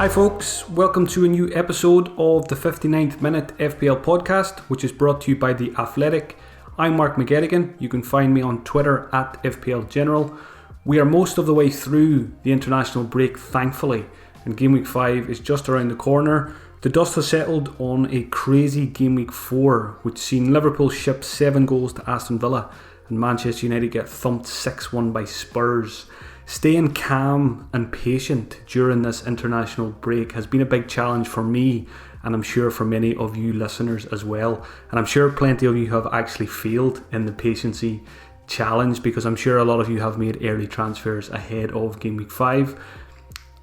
Hi folks, welcome to a new episode of the 59th Minute FPL podcast, which is brought to you by The Athletic. I'm Mark McGettigan. You can find me on Twitter at FPL General. We are most of the way through the international break, thankfully, and Gameweek 5 is just around the corner. The dust has settled on a crazy Gameweek 4, which seen Liverpool ship 7 goals to Aston Villa and Manchester United get thumped 6-1 by Spurs. Staying calm and patient during this international break has been a big challenge for me, and I'm sure for many of you listeners as well. And I'm sure plenty of you have actually failed in the patiency challenge, because I'm sure a lot of you have made early transfers ahead of Game Week 5.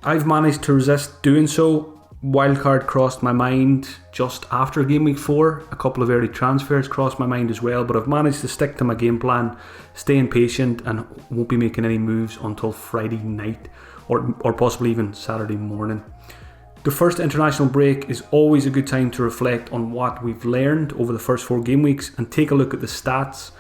I've managed to resist doing so. Wildcard crossed my mind just after Game Week 4. A couple of early transfers crossed my mind as well, but I've managed to stick to my game plan, staying patient, and won't be making any moves until Friday night or possibly even Saturday morning. The first international break is always a good time to reflect on what we've learned over the first 4 game weeks and take a look at the stats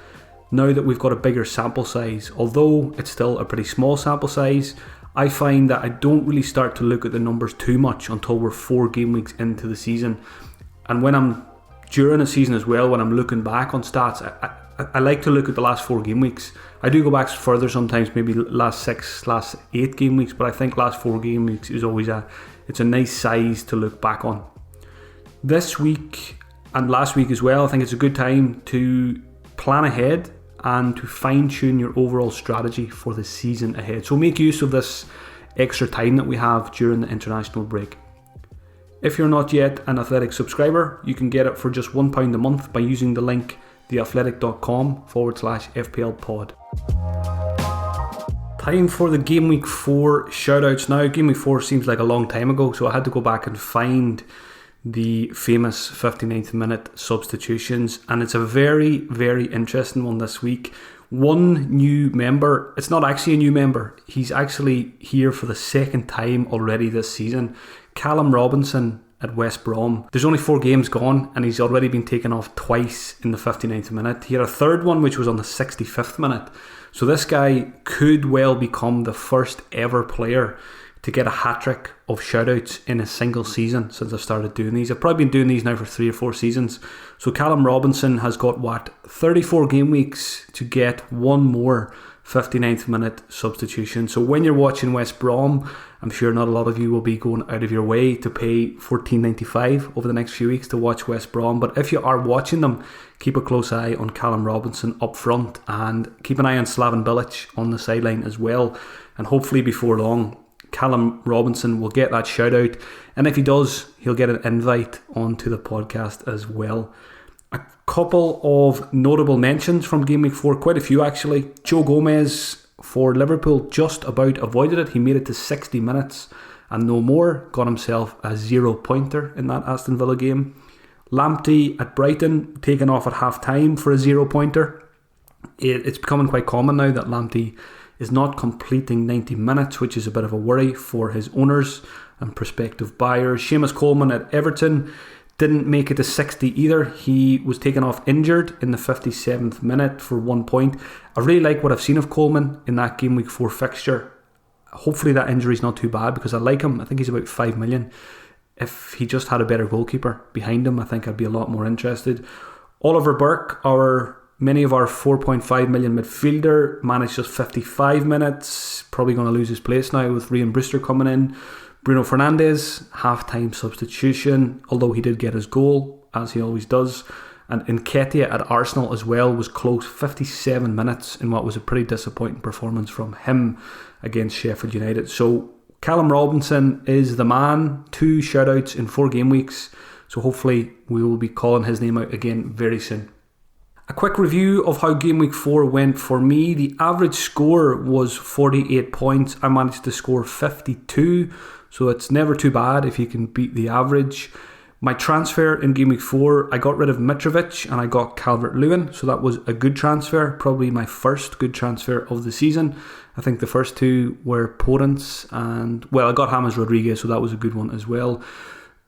now that we've got a bigger sample size. Although it's still a pretty small sample size, I find that I don't really start to look at the numbers too much until we're 4 game weeks into the season. And when I'm during a season as well, when I'm looking back on stats, I like to look at the last 4 game weeks. I do go back further sometimes, maybe last 6, last 8 game weeks, but I think last 4 game weeks is always it's a nice size to look back on. This week and last week as well, I think it's a good time to plan ahead and to fine-tune your overall strategy for the season ahead. So make use of this extra time that we have during the international break. If you're not yet an Athletic subscriber, you can get it for just £1 a month by using the link theathletic.com/FPL pod. Time for the Game Week 4 shoutouts now. Game Week 4 seems like a long time ago, so I had to go back and find the famous 59th minute substitutions, and it's a very, very interesting one this week. One new member. It's not actually a new member, he's actually here for the second time already this season. Callum Robinson at West Brom. There's only 4 games gone and he's already been taken off twice in the 59th minute. He had a third one which was on the 65th minute. So this guy could well become the first ever player to get a hat-trick of shoutouts in a single season since I've started doing these. I've probably been doing these now for 3 or 4 seasons. So Callum Robinson has got 34 game weeks to get one more 59th minute substitution. So when you're watching West Brom, I'm sure not a lot of you will be going out of your way to pay $14.95 over the next few weeks to watch West Brom. But if you are watching them, keep a close eye on Callum Robinson up front and keep an eye on Slaven Bilic on the sideline as well. And hopefully before long, Callum Robinson will get that shout out, and if he does, he'll get an invite onto the podcast as well. A couple of notable mentions from Game Week 4, quite a few actually. Joe Gomez for Liverpool just about avoided it. He made it to 60 minutes and no more, got himself a 0-pointer in that Aston Villa game. Lamptey at Brighton taken off at half time for a 0-pointer. It's becoming quite common now that Lamptey is not completing 90 minutes, which is a bit of a worry for his owners and prospective buyers. Seamus Coleman at Everton didn't make it to 60 either. He was taken off injured in the 57th minute for 1 point. I really like what I've seen of Coleman in that Game Week 4 fixture. Hopefully that injury is not too bad, because I like him. I think he's about 5 million. If he just had a better goalkeeper behind him, I think I'd be a lot more interested. Oliver Burke, many of our 4.5 million midfielder, managed just 55 minutes. Probably going to lose his place now with Brewster coming in. Bruno Fernandes, half-time substitution, although he did get his goal, as he always does. And Nketiah at Arsenal as well was close, 57 minutes in what was a pretty disappointing performance from him against Sheffield United. So Callum Robinson is the man. 2 shoutouts in 4 game weeks. So hopefully we will be calling his name out again very soon. A quick review of how Game Week 4 went for me. The average score was 48 points. I managed to score 52, so it's never too bad if you can beat the average. My transfer in Game Week 4, I got rid of Mitrovic and I got Calvert-Lewin, so that was a good transfer, probably my first good transfer of the season. I think the first 2 were Podence and, I got James Rodriguez, so that was a good one as well.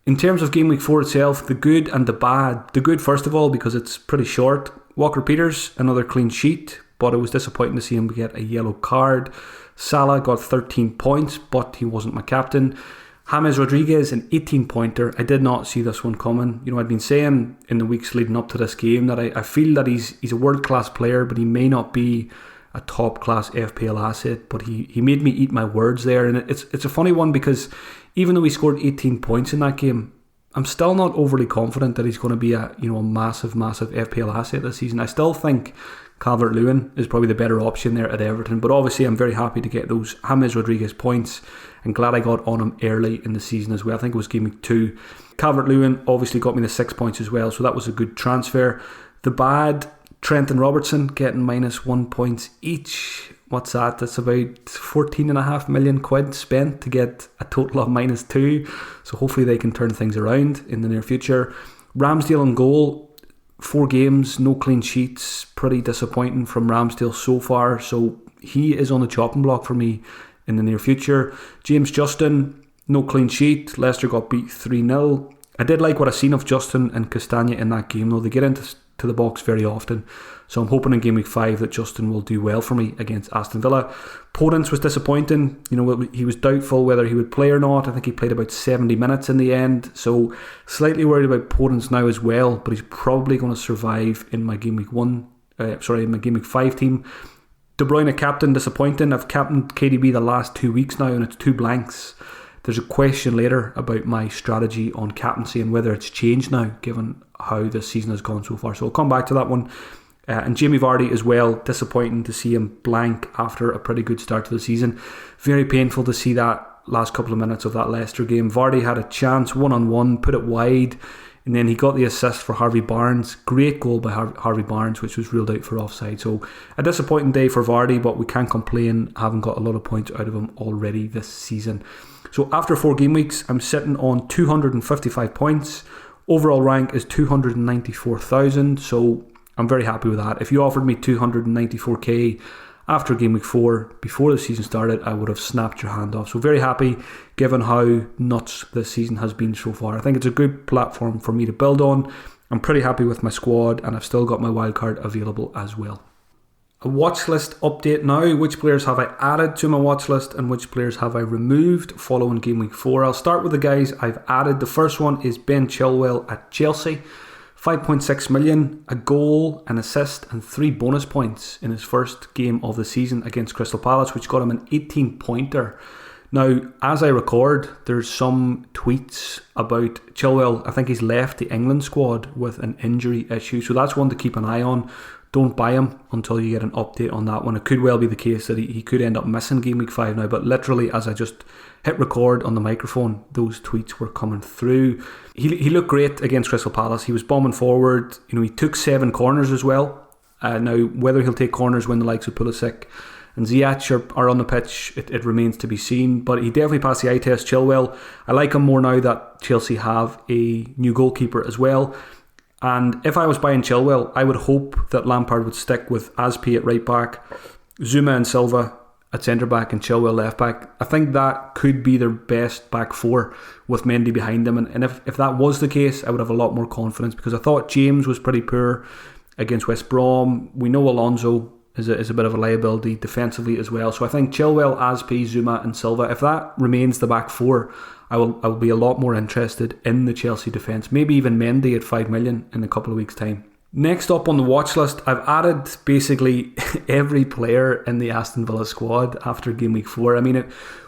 In terms of Game Week 4 itself, the good and the bad. The good, first of all, because it's pretty short. Walker-Peters, another clean sheet, but it was disappointing to see him get a yellow card. Salah got 13 points, but he wasn't my captain. James Rodriguez, an 18-pointer. I did not see this one coming. I'd been saying in the weeks leading up to this game that I feel that he's a world-class player, but he may not be a top-class FPL asset. But he made me eat my words there. And it's a funny one because even though he scored 18 points in that game, I'm still not overly confident that he's going to be a massive FPL asset this season. I still think Calvert-Lewin is probably the better option there at Everton, but obviously I'm very happy to get those James Rodriguez points and glad I got on him early in the season as well. I think it was game week 2. Calvert-Lewin obviously got me the 6 points as well, so that was a good transfer. The bad, Trent and Robertson getting -1 points each. What's that? That's about 14.5 million quid spent to get a total of -2. So hopefully they can turn things around in the near future. Ramsdale on goal. 4 games, no clean sheets. Pretty disappointing from Ramsdale so far. So he is on the chopping block for me in the near future. James Justin, no clean sheet. Leicester got beat 3-0. I did like what I seen of Justin and Castagna in that game though. They get into the box very often. So I'm hoping in game week 5 that Justin will do well for me against Aston Villa. Podence was disappointing. He was doubtful whether he would play or not. I think he played about 70 minutes in the end. So slightly worried about Podence now as well, but he's probably going to survive in my game week 5 team. De Bruyne captain, disappointing. I've captained KDB the last 2 weeks now and it's 2 blanks. There's a question later about my strategy on captaincy and whether it's changed now given how this season has gone so far. So I'll come back to that one. And Jamie Vardy as well, disappointing to see him blank after a pretty good start to the season. Very painful to see that last couple of minutes of that Leicester game. Vardy had a chance, 1-on-1, put it wide, and then he got the assist for Harvey Barnes. Great goal by Harvey Barnes, which was ruled out for offside. So a disappointing day for Vardy, but we can't complain, having got a lot of points out of him already this season. So after 4 game weeks, I'm sitting on 255 points. Overall rank is 294,000, so I'm very happy with that. If you offered me 294k after game week 4, before the season started, I would have snapped your hand off. So very happy given how nuts this season has been so far. I think it's a good platform for me to build on. I'm pretty happy with my squad and I've still got my wildcard available as well. A watch list update now. Which players have I added to my watch list and which players have I removed following game week 4? I'll start with the guys I've added. The first one is Ben Chilwell at Chelsea. 5.6 million, a goal, an assist and 3 bonus points in his first game of the season against Crystal Palace, which got him an 18-pointer. Now, as I record, there's some tweets about Chilwell. I think he's left the England squad with an injury issue, so that's one to keep an eye on. Don't buy him until you get an update on that one. It could well be the case that he could end up missing game week 5 now, but literally as I just hit record on the microphone, those tweets were coming through. He looked great against Crystal Palace. He was bombing forward. He took 7 corners as well. Now, whether he'll take corners when the likes of Pulisic and Ziyech are on the pitch, it remains to be seen. But he definitely passed the eye test, Chilwell. I like him more now that Chelsea have a new goalkeeper as well. And if I was buying Chilwell, I would hope that Lampard would stick with Azpi at right back, Zuma and Silva at centre back and Chilwell left back. I think that could be their best back 4 with Mendy behind them. And if that was the case, I would have a lot more confidence because I thought James was pretty poor against West Brom. We know Alonso is a bit of a liability defensively as well. So I think Chilwell, Azpi, Zuma and Silva, if that remains the back 4, I will be a lot more interested in the Chelsea defence. Maybe even Mendy at 5 million in a couple of weeks' time. Next up on the watch list, I've added basically every player in the Aston Villa squad after game week 4. I mean,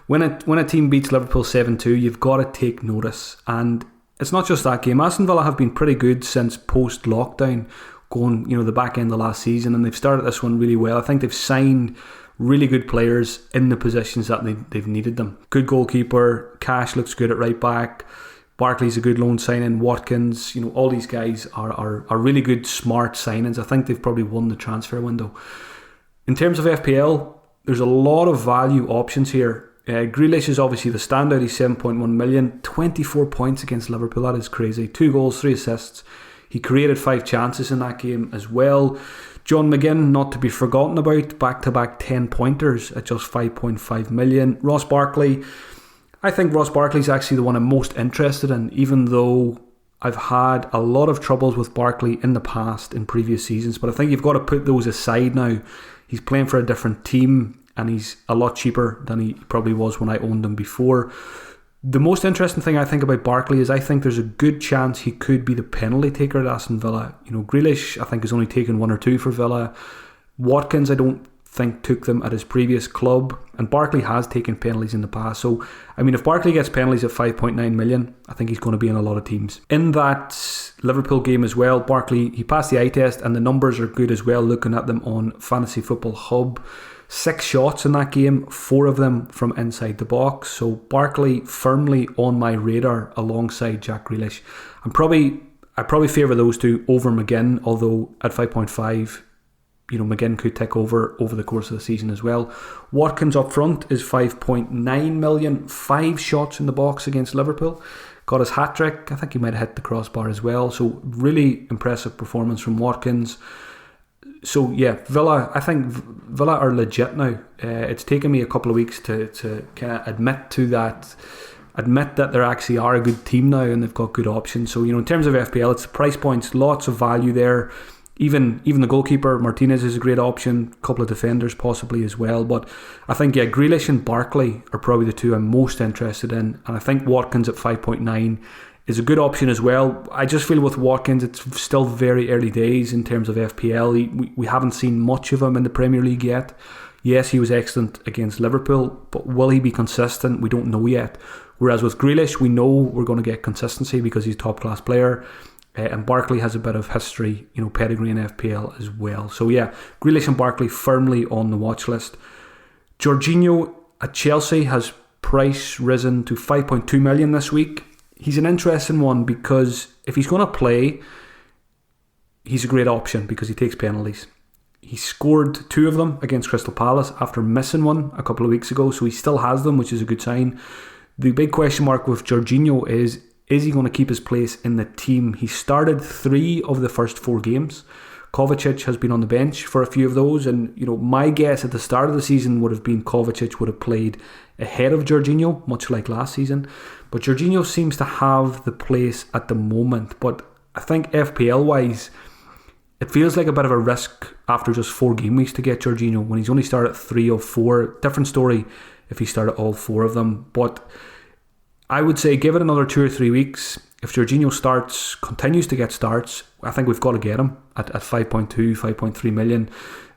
when a team beats Liverpool 7-2, you've got to take notice. And it's not just that game. Aston Villa have been pretty good since post-lockdown, going the back end of last season, and they've started this one really well. I think they've signed really good players in the positions that they've needed them. Good goalkeeper, Cash looks good at right back, Barkley's a good loan signing, Watkins, all these guys are really good, smart signings. I think they've probably won the transfer window. In terms of FPL, there's a lot of value options here. Grealish is obviously the standout. He's 7.1 million, 24 points against Liverpool. That is crazy. 2 goals, 3 assists. He created 5 chances in that game as well. John McGinn, not to be forgotten about, back-to-back 10-pointers at just 5.5 million. Ross Barkley, I think Ross Barkley's actually the one I'm most interested in, even though I've had a lot of troubles with Barkley in the past, in previous seasons, but I think you've got to put those aside now. He's playing for a different team and he's a lot cheaper than he probably was when I owned him before. The most interesting thing I think about Barkley is I think there's a good chance he could be the penalty taker at Aston Villa. Grealish, I think, has only taken 1 or 2 for Villa. Watkins, I don't think, took them at his previous club. And Barkley has taken penalties in the past. So, if Barkley gets penalties at 5.9 million, I think he's going to be in a lot of teams. In that Liverpool game as well, Barkley, he passed the eye test and the numbers are good as well, looking at them on Fantasy Football Hub. 6 shots in that game, 4 of them from inside the box. So Barkley firmly on my radar alongside Jack Grealish. I probably favour those two over McGinn, although at 5.5, McGinn could take over the course of the season as well. Watkins up front is 5.9 million, 5 shots in the box against Liverpool. Got his hat-trick. I think he might have hit the crossbar as well. So really impressive performance from Watkins. So yeah, Villa, I think Villa are legit now. It's taken me a couple of weeks to kind of admit that they actually are a good team now and they've got good options. So, in terms of FPL, it's price points, lots of value there. Even the goalkeeper, Martinez, is a great option. A couple of defenders possibly as well. But I think, Grealish and Barkley are probably the two I'm most interested in. And I think Watkins at 5.9 is a good option as well. I just feel with Watkins, it's still very early days in terms of FPL. We haven't seen much of him in the Premier League yet. Yes, he was excellent against Liverpool, but will he be consistent? We don't know yet. Whereas with Grealish, we know we're going to get consistency because he's a top-class player. And Barkley has a bit of history, pedigree in FPL as well. So yeah, Grealish and Barkley firmly on the watch list. Jorginho at Chelsea has price risen to 5.2 million this week. He's an interesting one because if he's going to play, he's a great option because he takes penalties. He scored 2 of them against Crystal Palace after missing one a couple of weeks ago, so he still has them, which is a good sign. The big question mark with Jorginho is he going to keep his place in the team? He started 3 of the first 4 games. Kovacic has been on the bench for a few of those, and my guess at the start of the season would have been Kovacic would have played ahead of Jorginho, much like last season. But Jorginho seems to have the place at the moment. But I think FPL-wise, it feels like a bit of a risk after just 4 game weeks to get Jorginho when he's only started 3 of 4. Different story if he started all 4 of them. But I would say give it another 2 or 3 weeks. If Jorginho continues to get starts, I think we've got to get him at 5.2, 5.3 million.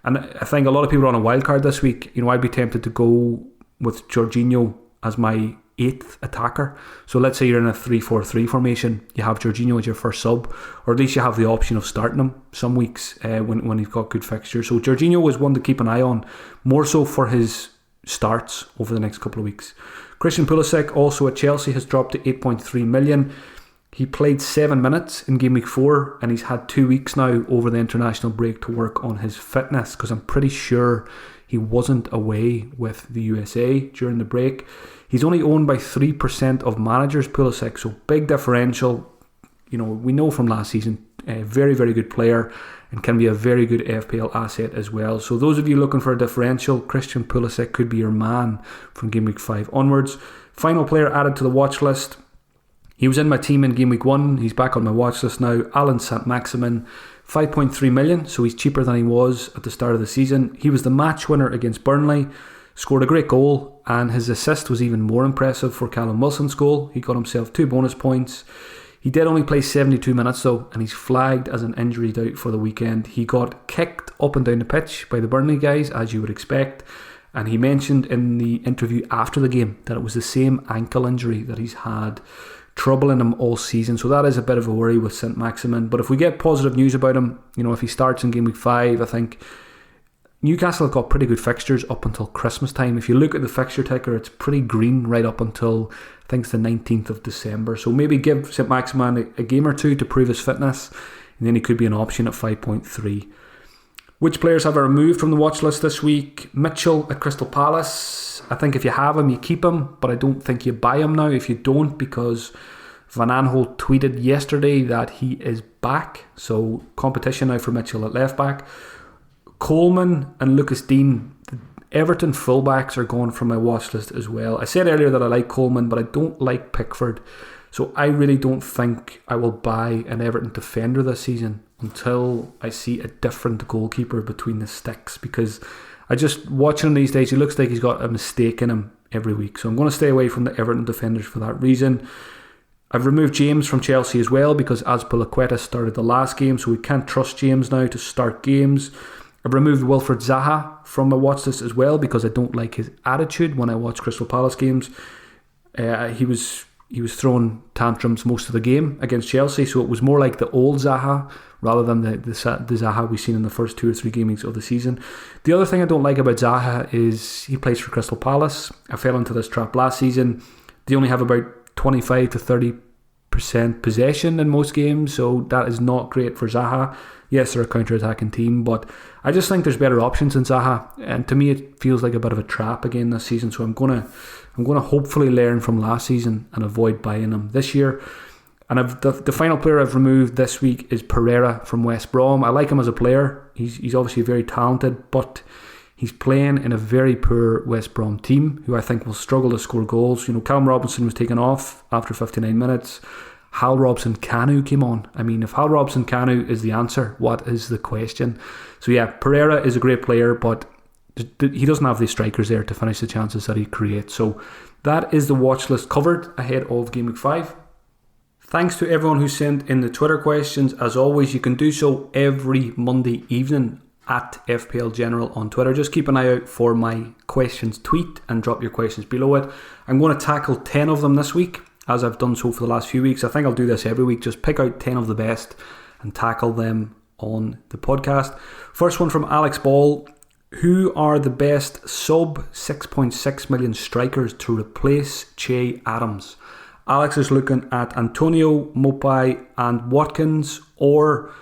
And I think a lot of people are on a wildcard this week. I'd be tempted to go with Jorginho as my 8th attacker. So let's say you're in a 3-4-3 formation, you have Jorginho as your first sub, or at least you have the option of starting him some weeks when you've got good fixtures. So Jorginho is one to keep an eye on, more so for his starts over the next couple of weeks. Christian Pulisic, also at Chelsea, has dropped to 8.3 million. He played 7 minutes in Gameweek 4 and he's had 2 weeks now over the international break to work on his fitness, because I'm pretty sure he wasn't away with the USA during the break. He's only owned by 3% of managers, Pulisic, so big differential. We know from last season, a very, very good player and can be a very good FPL asset as well. So those of you looking for a differential, Christian Pulisic could be your man from Game Week 5 onwards. Final player added to the watch list. He was in my team in Game Week 1. He's back on my watch list now. Alan Saint-Maximin, 5.3 million, so he's cheaper than he was at the start of the season. He was the match winner against Burnley, scored a great goal, and his assist was even more impressive for Callum Wilson's goal. He got himself 2 bonus points. He did only play 72 minutes though, and he's flagged as an injury out for the weekend. He got kicked up and down the pitch by the Burnley guys, as you would expect, and he mentioned in the interview after the game that it was the same ankle injury that he's had troubling him all season. So that is a bit of a worry with Saint-Maximin. But if we get positive news about him, if he starts in Game Week 5, I think Newcastle have got pretty good fixtures up until Christmas time. If you look at the fixture ticker, it's pretty green right up until, I think it's the 19th of December. So maybe give Saint-Maximin a game or 2 to prove his fitness, and then he could be an option at 5.3. Which players have I removed from the watch list this week? Mitchell at Crystal Palace. I think if you have him, you keep him, but I don't think you buy him now if you don't, because Van Aanholt tweeted yesterday that he is back. So competition now for Mitchell at left back. Coleman and Lucas Dean, the Everton fullbacks, are going from my watch list as well. I said earlier that I like Coleman, but I don't like Pickford. So I really don't think I will buy an Everton defender this season until I see a different goalkeeper between the sticks, because I just watching him these days, he looks like he's got a mistake in him every week. So I'm going to stay away from the Everton defenders for that reason. I've removed James from Chelsea as well because Azpilicueta started the last game, so we can't trust James now to start games. I've removed Wilfred Zaha from my watch list as well because I don't like his attitude when I watch Crystal Palace games. He was throwing tantrums most of the game against Chelsea, so it was more like the old Zaha rather than the Zaha we've seen in the first 2 or 3 game weeks of the season. The other thing I don't like about Zaha is he plays for Crystal Palace. I fell into this trap last season. They only have about 25 to 30% possession in most games, so that is not great for Zaha. Yes, they're a counter-attacking team, but I just think there's better options than Zaha, and to me it feels like a bit of a trap again this season, so I'm gonna hopefully learn from last season and avoid buying him this year. And the final player I've removed this week is Pereira from West Brom. I like him as a player. He's obviously very talented, but he's playing in a very poor West Brom team who I think will struggle to score goals. Callum Robinson was taken off after 59 minutes. Hal Robson-Kanu came on. I mean, if Hal Robson-Kanu is the answer, what is the question? So yeah, Pereira is a great player, but he doesn't have the strikers there to finish the chances that he creates. So that is the watch list covered ahead of Game Week 5. Thanks to everyone who sent in the Twitter questions. As always, you can do so every Monday evening at FPL General on Twitter. Just keep an eye out for my questions tweet and drop your questions below it. I'm going to tackle 10 of them this week, as I've done so for the last few weeks. I think I'll do this every week. Just pick out 10 of the best and tackle them on the podcast. First one from Alex Ball. Who are the best sub 6.6 million strikers to replace Che Adams? Alex is looking at Antonio, Mopai and Watkins, or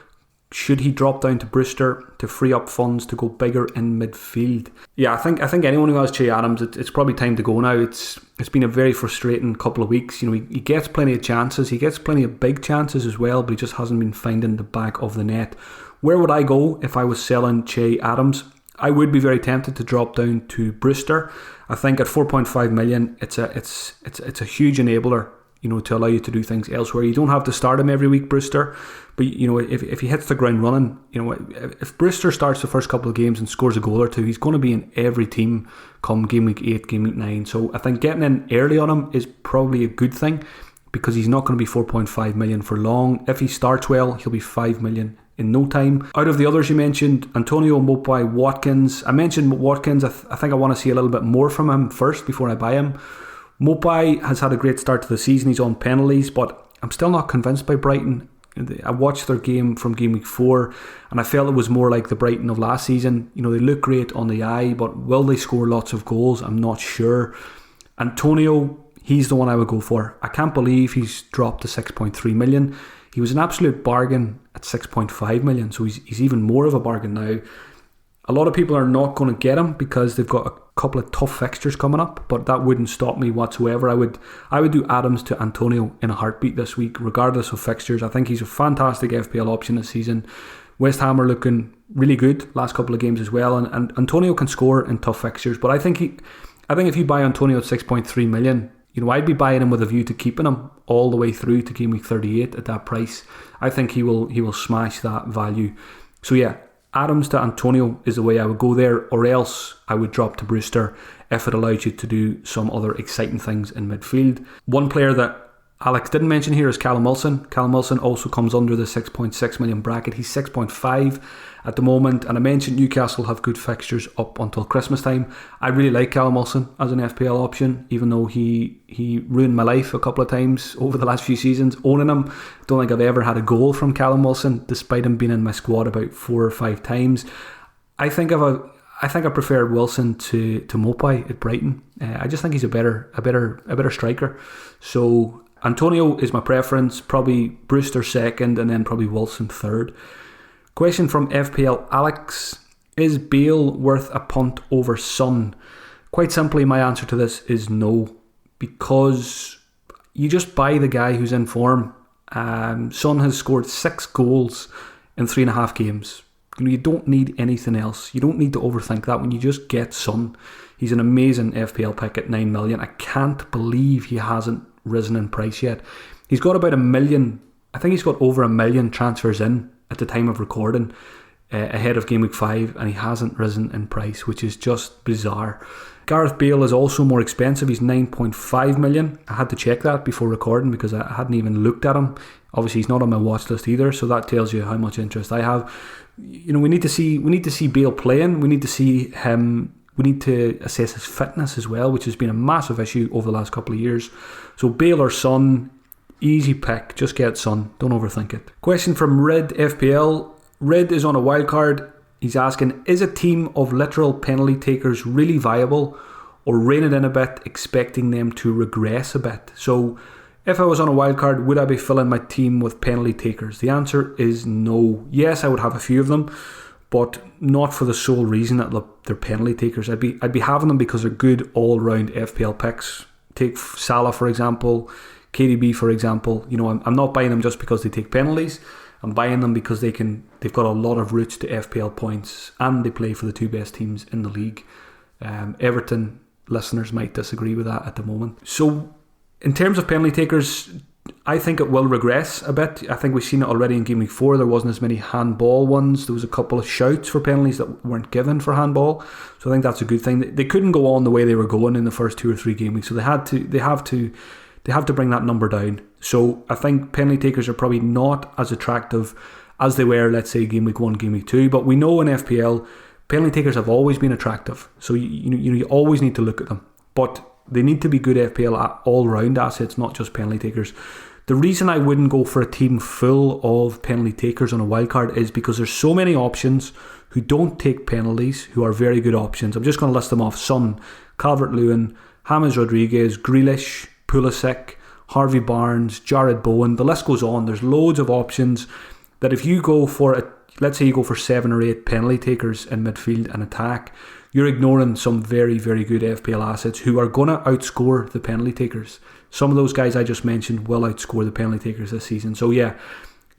should he drop down to Brewster to free up funds to go bigger in midfield? Yeah, I think anyone who has Che Adams, it's probably time to go now. It's been a very frustrating couple of weeks. He gets plenty of chances. He gets plenty of big chances as well, but he just hasn't been finding the back of the net. Where would I go if I was selling Che Adams? I would be very tempted to drop down to Brewster. I think at 4.5 million, it's a huge enabler, to allow you to do things elsewhere. You don't have to start him every week, Brewster, but if he hits the ground running, if Brewster starts the first couple of games and scores a goal or two, he's going to be in every team come Game Week 8, Game Week 9. So I think getting in early on him is probably a good thing because he's not going to be 4.5 million for long. If he starts well, he'll be 5 million in no time. Out of the others you mentioned, Antonio, Mopai, Watkins. I mentioned Watkins. I think I want to see a little bit more from him first before I buy him. Mopai has had a great start to the season. He's on penalties, but I'm still not convinced by Brighton. I watched their game from Game Week 4 and I felt it was more like the Brighton of last season. They look great on the eye, but will they score lots of goals? I'm not sure. Antonio, he's the one I would go for. I can't believe he's dropped to 6.3 million. He was an absolute bargain at 6.5 million, so he's even more of a bargain now. A lot of people are not going to get him because they've got a couple of tough fixtures coming up, but that wouldn't stop me whatsoever. I would do Adams to Antonio in a heartbeat this week, regardless of fixtures. I think he's a fantastic FPL option this season. West Ham are looking really good last couple of games as well, and Antonio can score in tough fixtures. But I think if you buy Antonio at 6.3 million, I'd be buying him with a view to keeping him all the way through to Game Week 38 at that price. I think he will smash that value. So yeah, Adams to Antonio is the way I would go there, or else I would drop to Brewster if it allowed you to do some other exciting things in midfield. One player that Alex didn't mention here is Callum Wilson. Callum Wilson also comes under the 6.6 million bracket. He's 6.5 at the moment, and I mentioned Newcastle have good fixtures up until Christmas time. I really like Callum Wilson as an FPL option, even though he ruined my life a couple of times over the last few seasons owning him. Don't think I've ever had a goal from Callum Wilson, despite him being in my squad about 4 or 5 times. I think I prefer Wilson to Mopai at Brighton. I just think he's a better striker. So Antonio is my preference, probably Brewster second, and then probably Wilson third. Question from FPL Alex: is Bale worth a punt over Son? Quite simply, my answer to this is no, because you just buy the guy who's in form. Son has scored 6 goals in 3.5 games. You don't need anything else. You don't need to overthink that when you just get Son. He's an amazing FPL pick at 9 million. I can't believe he hasn't risen in price yet. He's got about 1 million. I think he's got over 1 million transfers in at the time of recording ahead of Game Week 5, and he hasn't risen in price, which is just bizarre. Gareth Bale is also more expensive. He's 9.5 million. I had to check that before recording because I hadn't even looked at him. Obviously, he's not on my watch list either, so that tells you how much interest I have. You know, we need to see Bale playing. We need to see him. We need to assess his fitness as well, which has been a massive issue over the last couple of years. So Bale or Son, easy pick. Just get Son. Don't overthink it. Question from Red FPL. Red is on a wildcard. He's asking, is a team of literal penalty takers really viable, or rein it in a bit, expecting them to regress a bit? So if I was on a wildcard, would I be filling my team with penalty takers? The answer is no. Yes, I would have a few of them, but not for the sole reason that they're penalty takers. I'd be having them because they're good all-round FPL picks. Take Salah, for example, KDB, for example. You know, I'm not buying them just because they take penalties. I'm buying them because they've got a lot of routes to FPL points, and they play for the two best teams in the league. Everton listeners might disagree with that at the moment. So in terms of penalty takers, I think it will regress a bit. I think we've seen it already in Gameweek 4. There wasn't as many handball ones. There was a couple of shouts for penalties that weren't given for handball. So I think that's a good thing. They couldn't go on the way they were going in the first 2 or 3 game weeks. So they have to bring that number down. So I think penalty takers are probably not as attractive as they were, let's say, Game Week 1, Game Week 2. But we know in FPL, penalty takers have always been attractive. So you always need to look at them. But they need to be good FPL all-round assets, not just penalty takers. The reason I wouldn't go for a team full of penalty takers on a wildcard is because there's so many options who don't take penalties, who are very good options. I'm just going to list them off. Son, Calvert-Lewin, James Rodriguez, Grealish, Pulisic, Harvey Barnes, Jared Bowen. The list goes on. There's loads of options that if you go for let's say you go for 7 or 8 penalty takers in midfield and attack, you're ignoring some very, very good FPL assets who are going to outscore the penalty takers. Some of those guys I just mentioned will outscore the penalty takers this season. So yeah,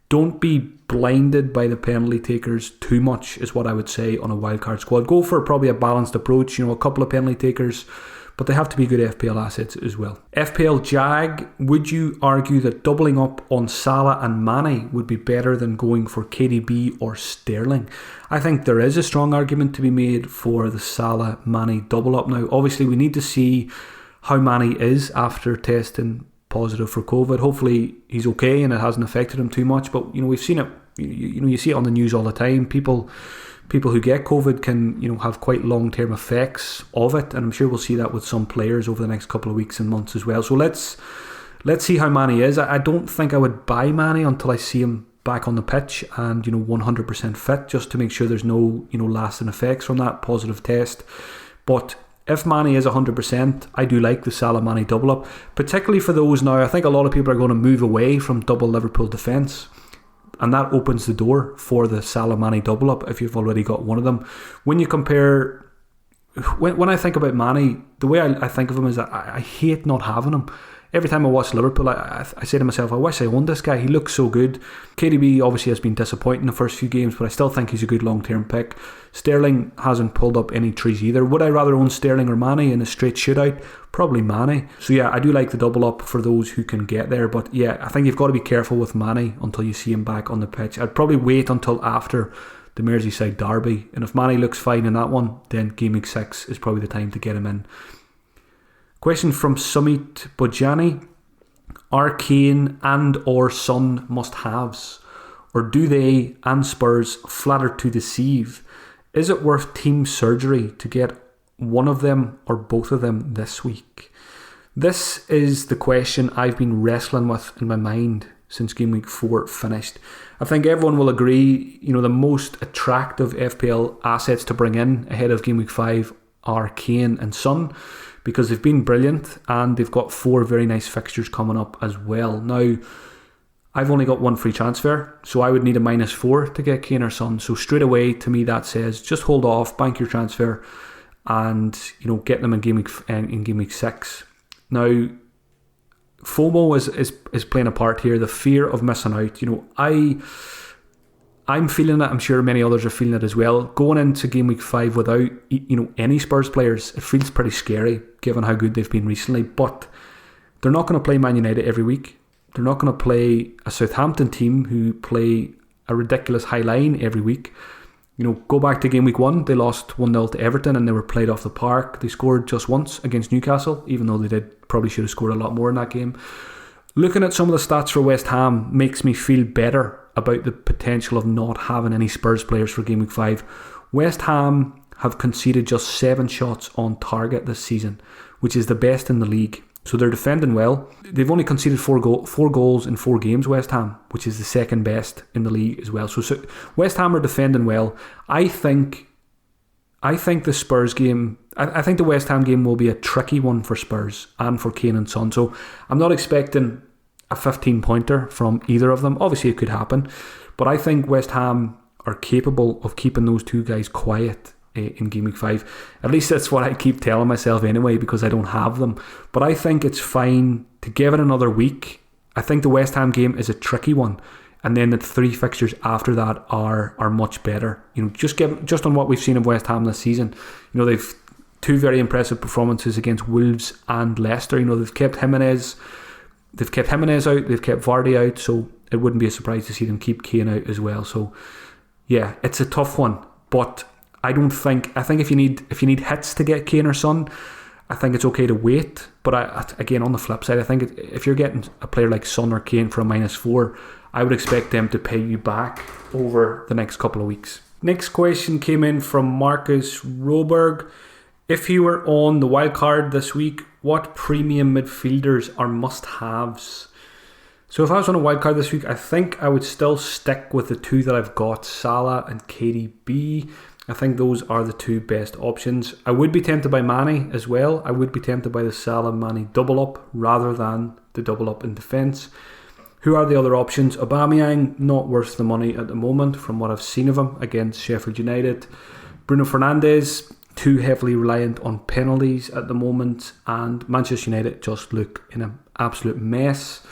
don't be blinded by the penalty takers too much is what I would say on a wildcard squad. Go for probably a balanced approach, a couple of penalty takers, but they have to be good FPL assets as well. FPL Jag, would you argue that doubling up on Salah and Mane would be better than going for KDB or Sterling? I think there is a strong argument to be made for the Salah-Mane double up now. Obviously, we need to see how Mane is after testing positive for COVID. Hopefully, he's okay and it hasn't affected him too much. But we've seen it. You see it on the news all the time. People who get COVID can have quite long-term effects of it, and I'm sure we'll see that with some players over the next couple of weeks and months as well. So let's see how Mane is. I don't think I would buy Mane until I see him back on the pitch and 100% fit, just to make sure there's no lasting effects from that positive test. But if Mane is 100%, I do like the Salah-Mane double up, particularly for those now. I think a lot of people are going to move away from double Liverpool defence, and that opens the door for the Salah-Mane double up if you've already got one of them. When you compare, when I think about Mane, the way I think of him is that I hate not having him. Every time I watch Liverpool, I say to myself, I wish I owned this guy. He looks so good. KDB obviously has been disappointing the first few games, but I still think he's a good long-term pick. Sterling hasn't pulled up any trees either. Would I rather own Sterling or Mane in a straight shootout? Probably Mane. So yeah, I do like the double up for those who can get there. But yeah, I think you've got to be careful with Mane until you see him back on the pitch. I'd probably wait until after the Merseyside derby. And if Mane looks fine in that one, then Game Week 6 is probably the time to get him in. Question from Sumit Bojani. Are Kane and or Son must-haves? Or do they and Spurs flatter to deceive? Is it worth team surgery to get one of them or both of them this week? This is the question I've been wrestling with in my mind since Game Week 4 finished. I think everyone will agree, the most attractive FPL assets to bring in ahead of Game Week 5 are Kane and Son, because they've been brilliant and they've got 4 very nice fixtures coming up as well. Now, I've only got 1 free transfer, so I would need a -4 to get Kane or Son. So straight away, to me, that says just hold off, bank your transfer, and get them in Game Week 6. Now, FOMO is playing a part here. The fear of missing out. I'm feeling it. I'm sure many others are feeling it as well. Going into Game Week 5 without any Spurs players, it feels pretty scary given how good they've been recently. But they're not going to play Man United every week. They're not going to play a Southampton team who play a ridiculous high line every week. Go back to game week 1, they lost 1-0 to Everton and they were played off the park. They scored just once against Newcastle, even though they probably should have scored a lot more in that game. Looking at some of the stats for West Ham makes me feel better about the potential of not having any Spurs players for game week 5. West Ham have conceded just 7 shots on target this season, which is the best in the league. So they're defending well. They've only conceded 4 goals in 4 games, West Ham, which is the second best in the league as well. So West Ham are defending well. I think the Spurs game, I think the West Ham game will be a tricky one for Spurs and for Kane and Son. So I'm not expecting a 15-pointer from either of them. Obviously it could happen, but I think West Ham are capable of keeping those two guys quiet in game week 5. At least that's what I keep telling myself anyway, because I don't have them. But I think it's fine to give it another week. I think the West Ham game is a tricky one, and then the 3 fixtures after that are much better. Just on what we've seen of West Ham this season, they've 2 very impressive performances against Wolves and Leicester. They've kept Jimenez out, they've kept Vardy out, so it wouldn't be a surprise to see them keep Kane out as well. So yeah, it's a tough one, but I think if you need hits to get Kane or Son, I think it's okay to wait. But again, on the flip side, I think if you're getting a player like Son or Kane for a -4, I would expect them to pay you back over the next couple of weeks. Next question came in from Marcus Roberg. If you were on the Wildcard this week, what premium midfielders are must-haves? So if I was on a Wildcard this week, I think I would still stick with the 2 that I've got, Salah and KDB. I think those are the 2 best options. I would be tempted by Mane as well. I would be tempted by the Salah-Mane double-up rather than the double-up in defence. Who are the other options? Aubameyang, not worth the money at the moment from what I've seen of him against Sheffield United. Bruno Fernandes, too heavily reliant on penalties at the moment. And Manchester United just look in an absolute mess.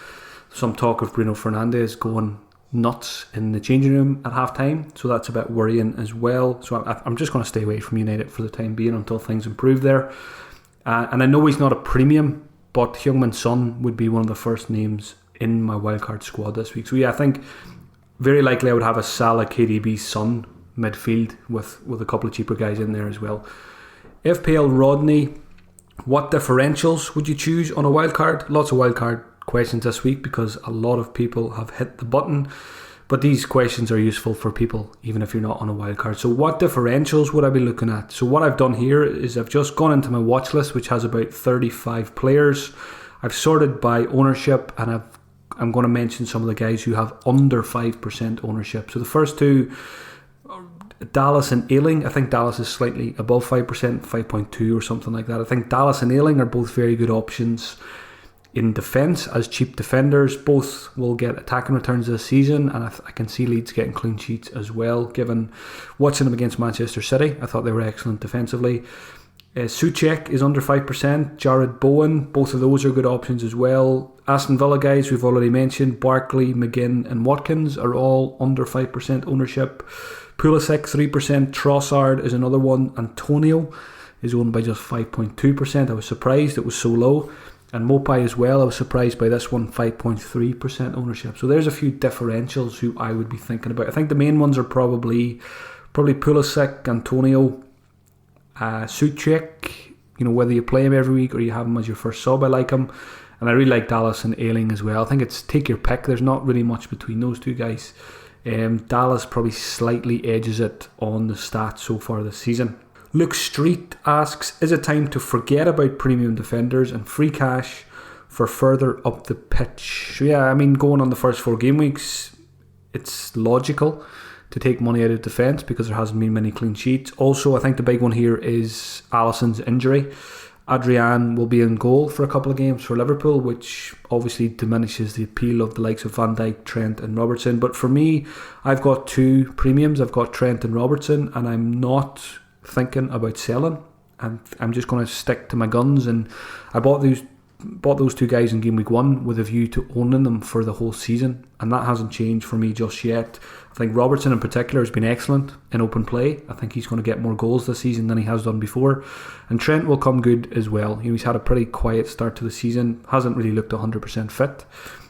Some talk of Bruno Fernandes going nuts in the changing room at half time, so that's a bit worrying as well. So I'm just going to stay away from United for the time being until things improve there. And I know he's not a premium, but Heung-min Son would be one of the first names in my wildcard squad this week. So yeah, I think very likely I would have a Salah, KDB, Son midfield with a couple of cheaper guys in there as well. FPL Rodney, what differentials would you choose on a wildcard? Lots of wildcard questions this week because a lot of people have hit the button, but these questions are useful for people even if you're not on a wildcard. So what differentials would I be looking at? So what I've done here is I've just gone into my watch list, which has about 35 players. I've sorted by ownership, and I'm going to mention some of the guys who have under 5% ownership. So the first 2, Dallas and Ayling. I think Dallas is slightly above 5%, 5.2 or something like that. I think Dallas and Ayling are both very good options in defence as cheap defenders. Both will get attacking returns this season, and I can see Leeds getting clean sheets as well, given watching them against Manchester City. I thought they were excellent defensively. Souček is under 5%, Jared Bowen, both of those are good options as well. Aston Villa guys we've already mentioned, Barkley, McGinn and Watkins are all under 5% ownership. Pulisic 3%, Trossard is another one, Antonio is owned by just 5.2%. I was surprised it was so low. And Mopai as well, I was surprised by this one, 5.3% ownership. So there's a few differentials who I would be thinking about. I think the main ones are probably Pulisic, Antonio, Souček. Whether you play him every week or you have him as your first sub, I like him. And I really like Dallas and Ayling as well. I think it's take your pick. There's not really much between those 2 guys. Dallas probably slightly edges it on the stats so far this season. Luke Street asks, is it time to forget about premium defenders and free cash for further up the pitch? So yeah, going on the first 4 game weeks, it's logical to take money out of defence because there hasn't been many clean sheets. Also, I think the big one here is Alisson's injury. Adrian will be in goal for a couple of games for Liverpool, which obviously diminishes the appeal of the likes of Van Dijk, Trent and Robertson. But for me, I've got 2 premiums. I've got Trent and Robertson, and I'm not thinking about selling. I'm just going to stick to my guns, and I bought those 2 guys in game week 1 with a view to owning them for the whole season, and that hasn't changed for me just yet. I think Robertson in particular has been excellent in open play. I think he's going to get more goals this season than he has done before, and Trent will come good as well. He's had a pretty quiet start to the season, hasn't really looked 100% fit,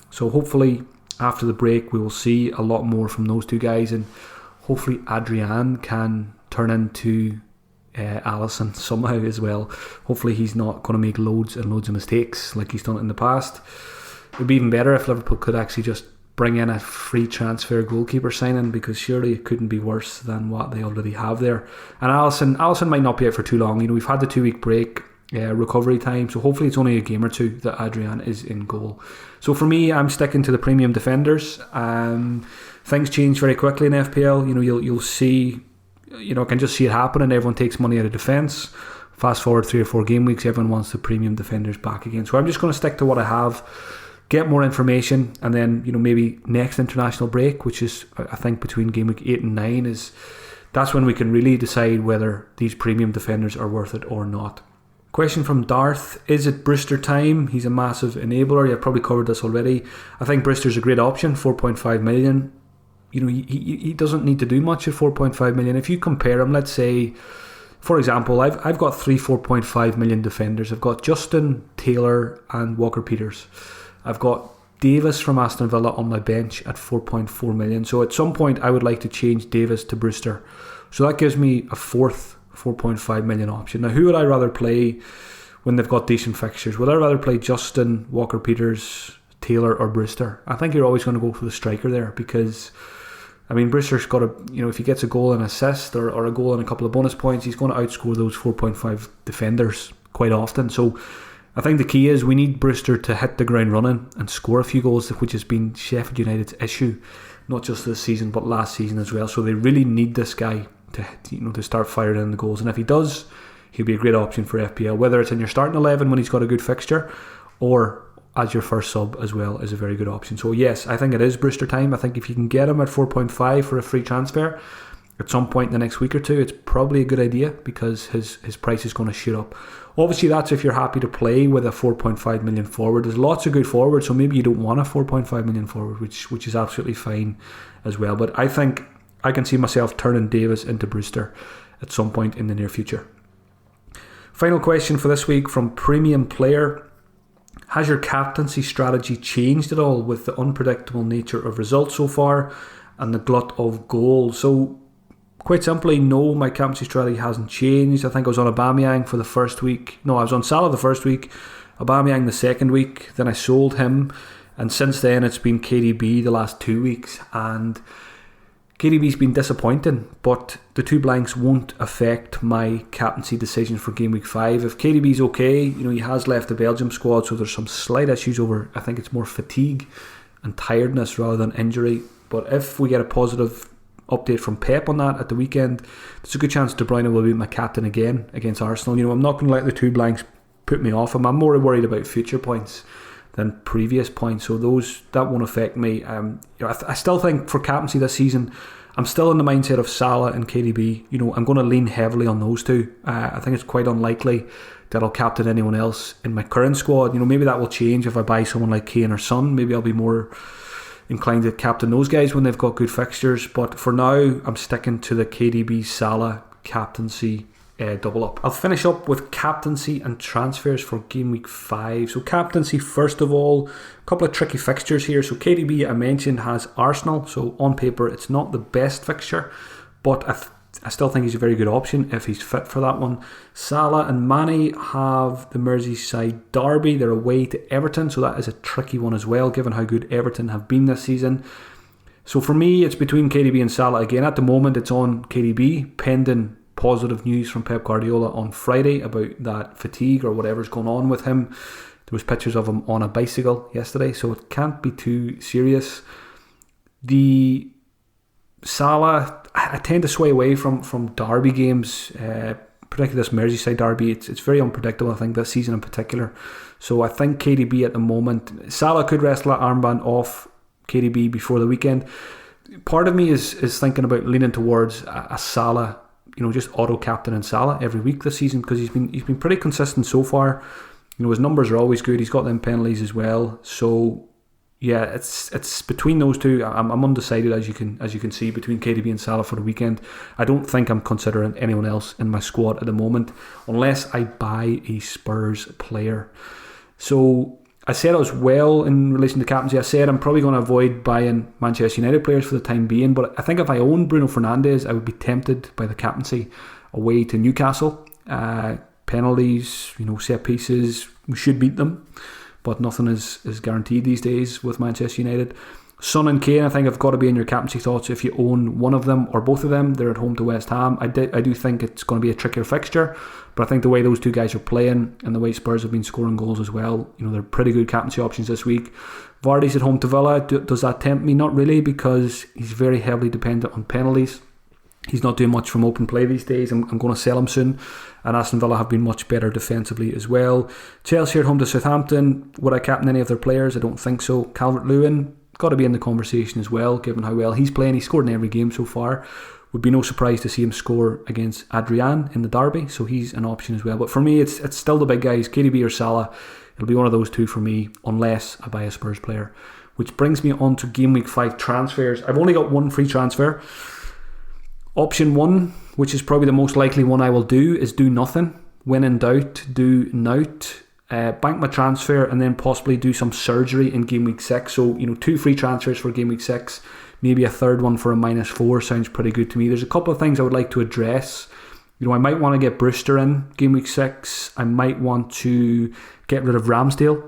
so hopefully after the break we will see a lot more from those 2 guys, and hopefully Adrian can turn into Alisson somehow as well. Hopefully he's not going to make loads and loads of mistakes like he's done in the past. It would be even better if Liverpool could actually just bring in a free transfer goalkeeper signing, because surely it couldn't be worse than what they already have there. And Alisson might not be out for too long. We've had the 2-week break, recovery time, so hopefully it's only a game or two that Adrian is in goal. So for me, I'm sticking to the premium defenders. Things change very quickly in FPL. You'll see, I can just see it happening. Everyone takes money out of defence. Fast forward 3 or 4 game weeks, everyone wants the premium defenders back again. So I'm just going to stick to what I have, get more information, and then maybe next international break, which is I think between game week 8 and 9, that's when we can really decide whether these premium defenders are worth it or not. Question from Darth: is it Brewster time? He's a massive enabler. I've probably covered this already. I think Brewster's a great option, 4.5 million. He doesn't need to do much at 4.5 million. If you compare him, let's say, for example, I've got 3 4.5 million defenders. I've got Justin, Taylor and Walker-Peters. I've got Davis from Aston Villa on my bench at 4.4 million. So at some point I would like to change Davis to Brewster. So that gives me a fourth 4.5 million option. Now, who would I rather play when they've got decent fixtures? Would I rather play Justin, Walker-Peters, Taylor or Brewster? I think you're always going to go for the striker there, because Brewster's got if he gets a goal and assist or a goal and a couple of bonus points, he's going to outscore those 4.5 defenders quite often. So I think the key is we need Brewster to hit the ground running and score a few goals, which has been Sheffield United's issue, not just this season but last season as well. So they really need this guy to start firing in the goals, and if he does, he'll be a great option for FPL, whether it's in your starting 11 when he's got a good fixture or as your first sub as well, is a very good option. So yes, I think it is Brewster time. I think if you can get him at 4.5 for a free transfer at some point in the next week or two, it's probably a good idea, because his price is going to shoot up. Obviously that's if you're happy to play with a 4.5 million forward. There's lots of good forwards, so maybe you don't want a 4.5 million forward, which is absolutely fine as well. But I think I can see myself turning Davis into Brewster at some point in the near future. Final question for this week from Premium Player: has your captaincy strategy changed at all with the unpredictable nature of results so far and the glut of goals? So quite simply, no, my captaincy strategy hasn't changed. I think I was on Aubameyang for the first week. No, I was on Salah the first week, Aubameyang the second week, then I sold him, and since then it's been KDB the last 2 weeks, and KDB's been disappointing, but the 2 blanks won't affect my captaincy decisions for game week 5. If KDB's okay, he has left the Belgium squad, so there's some slight issues over, I think it's more fatigue and tiredness rather than injury. But if we get a positive update from Pep on that at the weekend, there's a good chance De Bruyne will be my captain again against Arsenal. I'm not going to let the 2 blanks put me off him. I'm more worried about future points than previous points, so that won't affect me. I still think for captaincy this season, I'm still in the mindset of Salah and KDB. I'm going to lean heavily on those 2. I think it's quite unlikely that I'll captain anyone else in my current squad. Maybe that will change if I buy someone like Kane or Son. Maybe I'll be more inclined to captain those guys when they've got good fixtures, but for now I'm sticking to the KDB Salah captaincy double up. I'll finish up with captaincy and transfers for game week 5. So captaincy, first of all, a couple of tricky fixtures here. So KDB, I mentioned, has Arsenal, so on paper it's not the best fixture, but I still think he's a very good option if he's fit for that one. Salah and Mane have the Merseyside derby. They're away to Everton, so that is a tricky one as well, given how good Everton have been this season. So for me, it's between KDB and Salah again. At the moment, it's on KDB, pending positive news from Pep Guardiola on Friday about that fatigue or whatever's going on with him. There was pictures of him on a bicycle yesterday, so it can't be too serious. The Salah, I tend to sway away from derby games, particularly this Merseyside derby. It's very unpredictable, I think, this season in particular. So I think KDB at the moment, Salah could wrestle that armband off KDB before the weekend. Part of me is thinking about leaning towards a Salah, just auto-captain and Salah every week this season, because he's been pretty consistent so far. His numbers are always good. He's got them penalties as well. So yeah, it's between those 2. I'm undecided, as you can see, between KDB and Salah for the weekend. I don't think I'm considering anyone else in my squad at the moment, unless I buy a Spurs player. So I said I was well in relation to captaincy. I said I'm probably going to avoid buying Manchester United players for the time being, but I think if I owned Bruno Fernandes, I would be tempted by the captaincy away to Newcastle. Penalties, set pieces, we should beat them, but nothing is guaranteed these days with Manchester United. Son and Kane, I think, have got to be in your captaincy thoughts if you own one of them or both of them. They're at home to West Ham. I do think it's going to be a trickier fixture, but I think the way those two guys are playing and the way Spurs have been scoring goals as well, they're pretty good captaincy options this week. Vardy's at home to Villa. Does that tempt me? Not really, because he's very heavily dependent on penalties. He's not doing much from open play these days. I'm going to sell him soon. And Aston Villa have been much better defensively as well. Chelsea at home to Southampton. Would I captain any of their players? I don't think so. Calvert-Lewin, got to be in the conversation as well, given how well he's playing. He's scored in every game so far. Would be no surprise to see him score against Adrian in the derby, so he's an option as well. But for me, it's still the big guys, KDB or Salah. It'll be one of those two for me, unless I buy a Spurs player. Which brings me on to Game Week 5 transfers. I've only got one free transfer. Option 1, which is probably the most likely one I will do, is do nothing. When in doubt, do nout. Bank my transfer and then possibly do some surgery in Game Week 6. So, 2 free transfers for Game Week 6. Maybe a third one for a -4 sounds pretty good to me. There's a couple of things I would like to address. I might want to get Brewster in Game Week 6. I might want to get rid of Ramsdale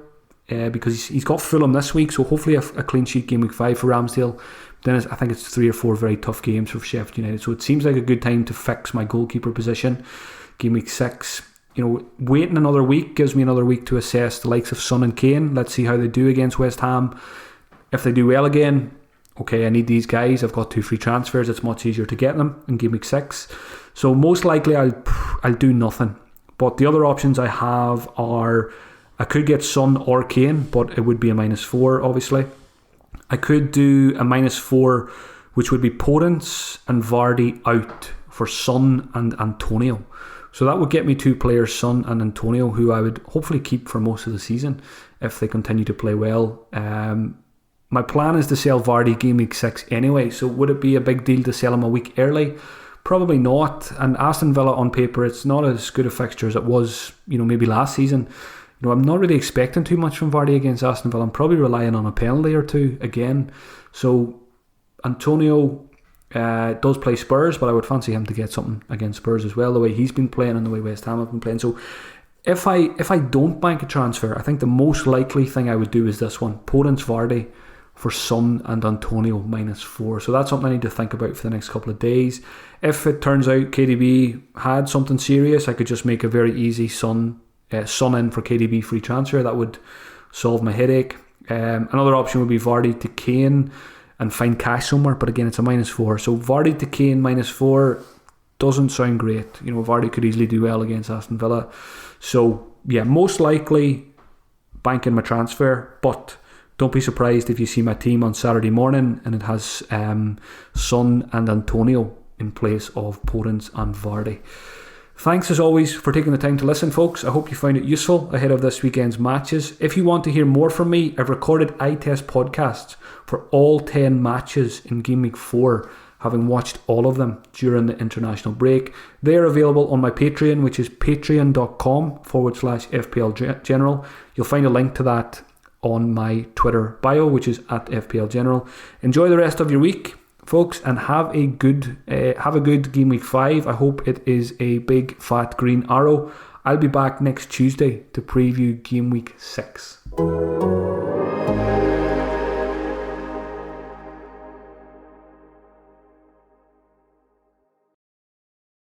because he's got Fulham this week. So hopefully a clean sheet Game Week 5 for Ramsdale. Then I think it's 3 or 4 very tough games for Sheffield United. So it seems like a good time to fix my goalkeeper position. Game Week 6. Waiting another week gives me another week to assess the likes of Son and Kane. Let's see how they do against West Ham. If they do well again, okay, I need these guys. I've got 2 free transfers. It's much easier to get them in Game Week 6. So most likely I'll do nothing. But the other options I have are, I could get Son or Kane, but it would be a -4, obviously. I could do a -4, which would be Podence and Vardy out for Son and Antonio. So that would get me 2 players, Son and Antonio, who I would hopefully keep for most of the season if they continue to play well. My plan is to sell Vardy Game Week 6 anyway, so would it be a big deal to sell him a week early? Probably not. And Aston Villa on paper, it's not as good a fixture as it was, maybe last season. I'm not really expecting too much from Vardy against Aston Villa. I'm probably relying on a penalty or 2 again. So Antonio does play Spurs, but I would fancy him to get something against Spurs as well, the way he's been playing and the way West Ham have been playing. So if I don't bank a transfer, I think the most likely thing I would do is this one: Podence Vardy for Son and Antonio -4. So that's something I need to think about for the next couple of days. If it turns out KDB had something serious, I could just make a very easy Son in for KDB free transfer. That would solve my headache. Another option would be Vardy to Kane and find cash somewhere, but again, it's a -4. So Vardy to Kane -4 doesn't sound great. Vardy could easily do well against Aston Villa. So yeah, most likely banking my transfer, but don't be surprised if you see my team on Saturday morning and it has Son and Antonio in place of Podence and Vardy. Thanks as always for taking the time to listen, folks. I hope you found it useful ahead of this weekend's matches. If you want to hear more from me, I've recorded eye test podcasts for all 10 matches in Game Week 4, having watched all of them during the international break. They're available on my Patreon, which is patreon.com/FPL General. You'll find a link to that on my Twitter bio, which is @FPL General. Enjoy the rest of your week, folks, and have a good Game Week 5. I hope it is a big fat green arrow. I'll be back next Tuesday to preview Game Week 6.